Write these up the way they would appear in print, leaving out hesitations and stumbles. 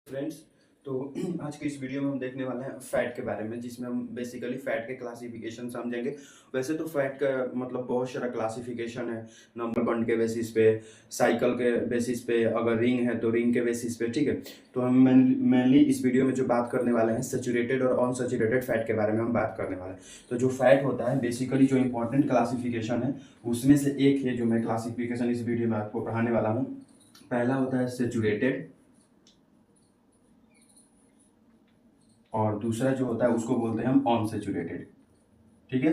Friends, तो आज की इस वीडियो में हम देखने वाले हैं फैट के बारे में, जिसमें हम बेसिकली फैट के क्लासिफिकेशन समझेंगे। वैसे तो फैट का मतलब बहुत सारा क्लासिफिकेशन है, नंबर बॉन्ड के बेसिस पे, साइकिल के बेसिस पे, अगर रिंग है तो रिंग के बेसिस पे। ठीक है, तो हम मेनली इस वीडियो में जो बात करने वाले हैं सैचुरेटेड और अनसैचुरेटेड फैट के बारे में हम बात करने वाले हैं। तो जो फैट होता है बेसिकली जो इंपॉर्टेंट क्लासिफिकेशन है उसमें से एक है जो मैं क्लासिफिकेशन इस वीडियो में आपको पढ़ाने वाला हूँ। पहला होता है सैचुरेटेड और दूसरा जो होता है उसको बोलते हैं हम अनसैचुरेटेड। ठीक है,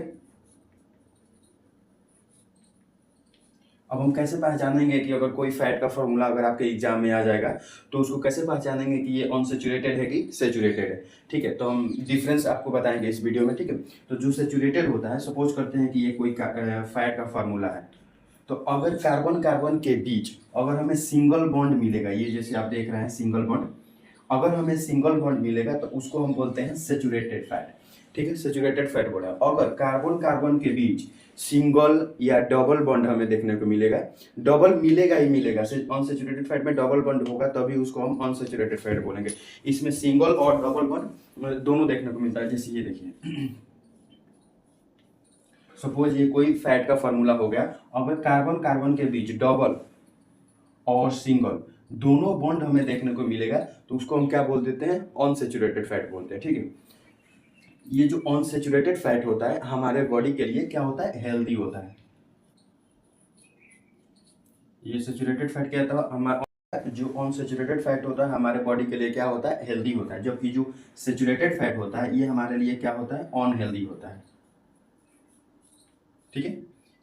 अब हम कैसे पहचानेंगे कि अगर कोई फैट का फॉर्मूला अगर आपके एग्जाम में आ जाएगा तो उसको कैसे पहचानेंगे कि ये अनसैचुरेटेड है कि सैचुरेटेड है। ठीक है, तो हम डिफरेंस आपको बताएंगे इस वीडियो में। ठीक है, तो जो सैचुरेटेड होता है, सपोज करते हैं कि ये कोई फैट का फॉर्मूला है, तो अगर कार्बन कार्बन के बीच अगर हमें सिंगल बॉन्ड मिलेगा, ये जैसे आप देख रहे हैं सिंगल बॉन्ड, अगर हमें सिंगल बॉन्ड मिलेगा तो उसको हम बोलते हैं सैचुरेटेड फैट। ठीक है, सैचुरेटेड फैट बोला। अगर कार्बन कार्बन के बीच सिंगल या डबल बॉन्ड हमें देखने को मिलेगा, डबल मिलेगा ही मिलेगा, अनसैचुरेटेड फैट में डबल बॉन्ड होगा तभी उसको हम अनसैचुरेटेड फैट बोलेंगे। इसमें सिंगल और डबल बॉन्ड दोनों देखने को मिलता है। जैसे ये देखिए, सपोज ये कोई फैट का फॉर्मूला हो गया, अगर कार्बन कार्बन के बीच डबल और सिंगल दोनों बॉन्ड हमें देखने को मिलेगा तो उसको हम क्या बोल देते हैं, अनसैचुरेटेड फैट बोलते हैं। ठीक है, ये जो अनसैचुरेटेड फैट होता है हमारे बॉडी के लिए क्या होता है, हेल्दी होता है। ये सैचुरेटेड फैट क्या होता है, हमारा जो अनसैचुरेटेड फैट होता है हमारे बॉडी के लिए क्या होता है, हेल्दी होता है। जबकि जो सैचुरेटेड फैट होता है ये हमारे लिए क्या होता है, अनहेल्दी होता है। ठीक है,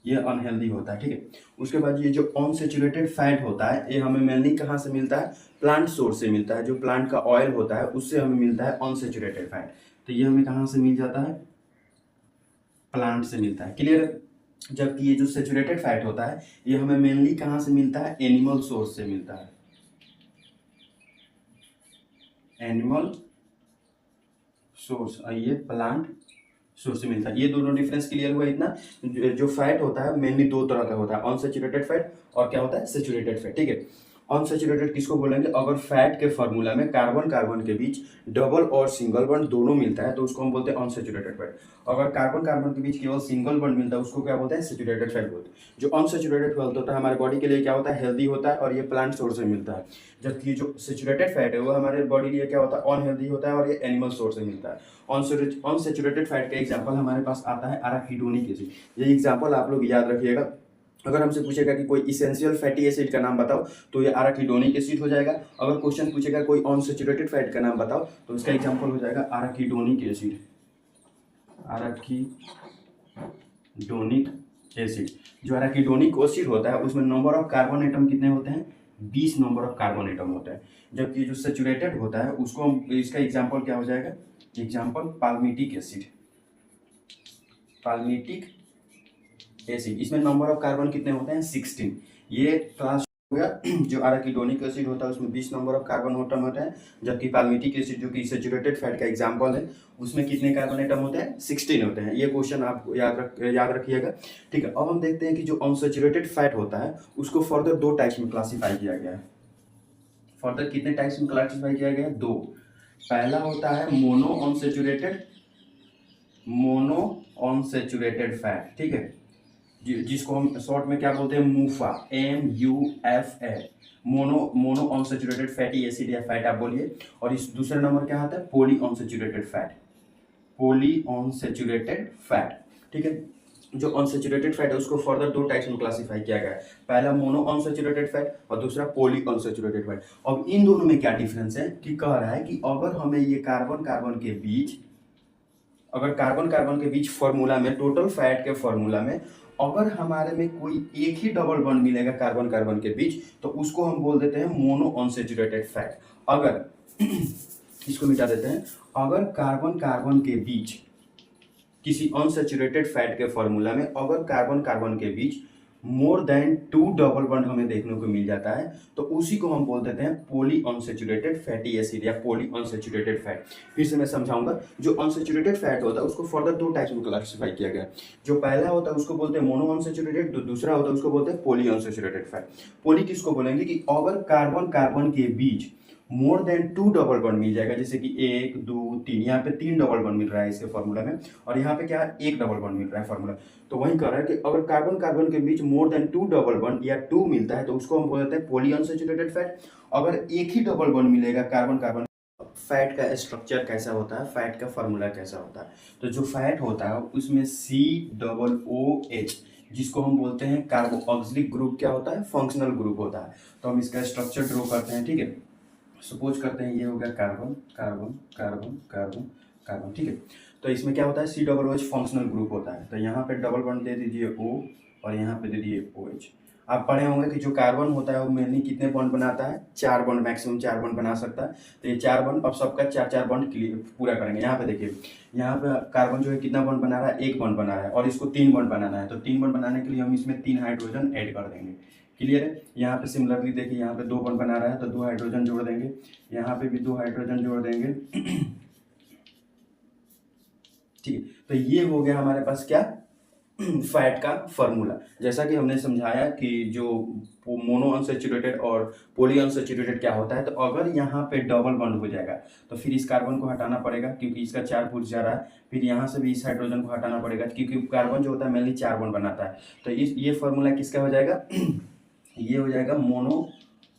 ये अनहेल्दी होता है। ठीक है, उसके बाद ये जो अनसैचुरेटेड फैट होता है ये हमें मेनली कहाँ से मिलता है, प्लांट सोर्स से मिलता है। जो प्लांट का ऑयल होता है उससे हमें मिलता है अनसैचुरेटेड फैट। तो ये हमें कहाँ से मिल जाता है, प्लांट से मिलता है। क्लियर। जबकि ये जो सैचुरेटेड फैट होता है ये हमें मेनली कहाँ से मिलता है, एनिमल सोर्स से मिलता है। एनिमल सोर्स, ये प्लांट सोर्स से मिलता है। ये दोनों डिफरेंस क्लियर हुआ इतना। जो फैट होता है मेनली दो तरह का होता है, अनसैचुरेटेड फैट और क्या होता है, सैचुरेटेड फैट। ठीक है, अनसैचुरेटेड किसको बोलेंगे, अगर फैट के फॉर्मूला में कार्बन कार्बन के बीच डबल और सिंगल बॉन्ड दोनों मिलता है तो उसको हम बोलते हैं अनसैचुरेटेड फैट। अगर कार्बन कार्बन के बीच केवल सिंगल बॉन्ड मिलता है उसको क्या बोलते हैं, सैचुरेटेड फैट बोलते हैं। जो अनसैचुरेटेड फैट होता है हमारे बॉडी के लिए क्या होता है, हेल्दी होता है और ये प्लांट सोर्स से मिलता है। जबकि जो सैचुरेटेड फैट है वो हमारे बॉडी के लिए क्या होता है, अनहेल्दी होता है और ये एनिमल सोर्स से मिलता है। अनसैचुरेटेड फैट का एग्जांपल हमारे पास आता है अराकीडोनिक एसिड। ये एग्जांपल आप लोग याद रखिएगा। अगर हमसे पूछेगा कि कोई इसेंशियल फैटी एसिड का नाम बताओ तो ये अराकीडोनिक एसिड हो जाएगा। अगर क्वेश्चन पूछेगा कोई अनसैचुरेटेड फैट का नाम बताओ तो इसका एग्जांपल हो जाएगा अराकीडोनिक एसिड। अराकीडोनिक एसिड, जो अराकीडोनिक एसिड होता है उसमें नंबर ऑफ कार्बन एटम कितने होते हैं, 20 नंबर ऑफ कार्बन एटम होते हैं। जबकि जो सैचुरेटेड होता है उसको हम, इसका एग्जांपल क्या हो जाएगा, example palmitic acid. Palmitic acid, इसमें नंबर ऑफ कार्बन कितने होते हैं, 16। ये क्लास हो गया। जो अराकीडोनिक एसिड होता है उसमें 20 नंबर ऑफ कार्बन एटम होता है। जबकि पाल्मिटिक एसिड जो कि सैचुरेटेड फैट का एग्जांपल है उसमें कितने कार्बन एटम होते हैं, 16 होते हैं। ये क्वेश्चन आप याद रखिएगा। ठीक है, अब हम देखते हैं कि जो अनसैचुरेटेड फैट होता है उसको फर्दर दो टाइप्स में क्लासीफाई किया गया है। फर्दर कितने टाइप्स में क्लासीफाई किया गया है, दो। पहला होता है mono unsaturated, mono unsaturated fat. ठीक है, जिसको हम शॉर्ट में क्या बोलते हैं, मूफा, MUFA, mono unsaturated fatty acid या फैट आप बोलिए। और इस दूसरे नंबर क्या आता है, poly unsaturated fat, poly unsaturated fat. ठीक है, जो अनसैचुरेटेड फैट है उसको फर्दर दो टाइप्स में क्लासिफाई किया गया है। पहला मोनो अनसैचुरेटेड फैट और दूसरा पॉली अनसैचुरेटेड फैट। अब इन दोनों में क्या डिफरेंस है कि कह रहा है कि अगर हमें ये कार्बन कार्बन के बीच, अगर कार्बन कार्बन के बीच फॉर्मूला में, टोटल फैट के फॉर्मूला में अगर हमारे में कोई एक ही डबल बॉन्ड मिलेगा कार्बन कार्बन के बीच तो उसको हम बोल देते हैं मोनो अनसैचुरेटेड फैट। अगर इसको मिटा देते हैं, अगर कार्बन कार्बन के बीच किसी अनसैचुरेटेड फैट के फॉर्मूला में अगर कार्बन कार्बन के बीच मोर देन 2 डबल बॉन्ड हमें देखने को मिल जाता है तो उसी को हम बोल देते हैं पॉली अनसैचुरेटेड फैटी एसिड या पॉली अनसैचुरेटेड फैट। फिर से मैं समझाऊंगा, जो अनसैचुरेटेड फैट होता है उसको फर्दर दो टाइप्स में क्लासिफाई किया गया है। जो पहला होता है उसको बोलते हैं मोनो अनसैचुरेटेड, जो दूसरा होता है उसको बोलते हैं पॉली अनसैचुरेटेड फैट। पॉली किसको बोलेंगे कि अगर कार्बन कार्बन के बीच मोर देन 2 डबल बॉन्ड मिल जाएगा, जैसे कि 1 2 3, यहाँ पे 3 डबल बॉन्ड मिल रहा है इसके फॉर्मूला में, और यहाँ पे क्या है, 1 डबल बॉन्ड मिल रहा है फॉर्मूला। तो वही कह रहा है कि अगर कार्बन कार्बन के बीच मोर देन 2 डबल बॉन्ड या 2 मिलता है तो उसको हम बोलते हैं पॉली अनसैचुरेटेड फैट। अगर एक ही डबल बॉन्ड मिलेगा कार्बन कार्बन, फैट का स्ट्रक्चर कैसा होता है, फैट का फॉर्मूला कैसा होता है, तो जो फैट होता है उसमें COOH, जिसको हम बोलते हैं कार्बोक्सिलिक ग्रुप, क्या होता है, फंक्शनल ग्रुप होता है। तो हम इसका स्ट्रक्चर ड्रॉ करते हैं, ठीक है। सपोज करते हैं ये हो गया carbon carbon carbon carbon carbon, ठीक है। तो इसमें क्या होता है, COOH फंक्शनल ग्रुप होता है। तो यहाँ पे डबल बॉन्ड दे दीजिए O, और यहाँ पे दे दीजिए OH। आप पढ़े होंगे कि जो कार्बन होता है वो मेनली कितने बॉन्ड बनाता है, 4 बॉन्ड, मैक्सिमम 4 बॉन्ड बना सकता है। तो ये 4 बॉन्ड, अब सबका 4 बॉन्ड पूरा करेंगे। यहाँ पे देखिए, यहाँ पे कार्बन जो है कितना बॉन्ड बना रहा है, 1 बॉन्ड बना रहा है, और इसको 3 बॉन्ड बनाना है। तो 3 बॉन्ड बनाने के लिए हम इसमें 3 हाइड्रोजन ऐड कर देंगे। क्लियर है। यहाँ पे सिमिलरली देखिए, यहाँ पे 2 बॉन्ड बना रहा है तो 2 हाइड्रोजन जोड़ देंगे, यहाँ पे भी 2 हाइड्रोजन जोड़ देंगे, ठीक है। तो ये हो गया हमारे पास क्या, फैट का फॉर्मूला। जैसा कि हमने समझाया कि जो मोनो अनसैचुरेटेड और पॉली अनसैचुरेटेड क्या होता है, तो अगर यहाँ पे डबल बॉन्ड हो जाएगा तो फिर इस कार्बन को हटाना पड़ेगा क्योंकि इसका 4 पूछ जा रहा है। फिर यहाँ से भी इस हाइड्रोजन को हटाना पड़ेगा क्योंकि कार्बन जो होता है मेनली 4 बॉन्ड बनाता है। तो ये फॉर्मूला किसका हो जाएगा, ये हो जाएगा मोनो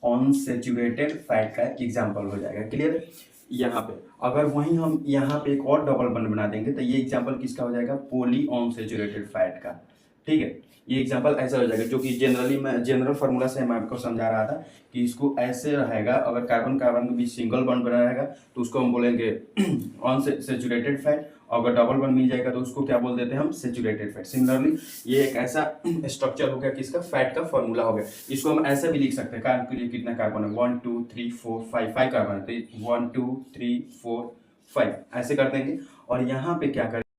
अनसैचुरेटेड फैट का एग्जाम्पल हो जाएगा। क्लियर। यहाँ पे अगर वहीं हम यहाँ पे एक और डबल बॉन्ड बना देंगे तो ये एग्जाम्पल किसका हो जाएगा, पॉली अनसैचुरेटेड फैट का, ठीक है। ये एग्जाम्पल ऐसा हो जाएगा, जो कि जनरली मैं जनरल फार्मूला से मैं आपको समझा रहा था कि इसको ऐसे रहेगा। अगर कार्बन कार्बन के बीच सिंगल बॉन्ड बना रहेगा तो उसको हम बोलेंगे अनसैचुरेटेड फैट, अगर डबल बॉन्ड मिल जाएगा तो उसको क्या बोल देते हैं हम, सैचुरेटेड फैट। सिमिलरली ये एक ऐसा स्ट्रक्चर हो गया किसका, फैट का फॉर्मूला हो गया। इसको हम ऐसे भी लिख सकते हैं, कार्बन के लिए कितना कार्बन है, 1 2 3 4 5, 5 कार्बन है तो 1 2 3 4 5 ऐसे कर देंगे। और यहाँ पे क्या करें,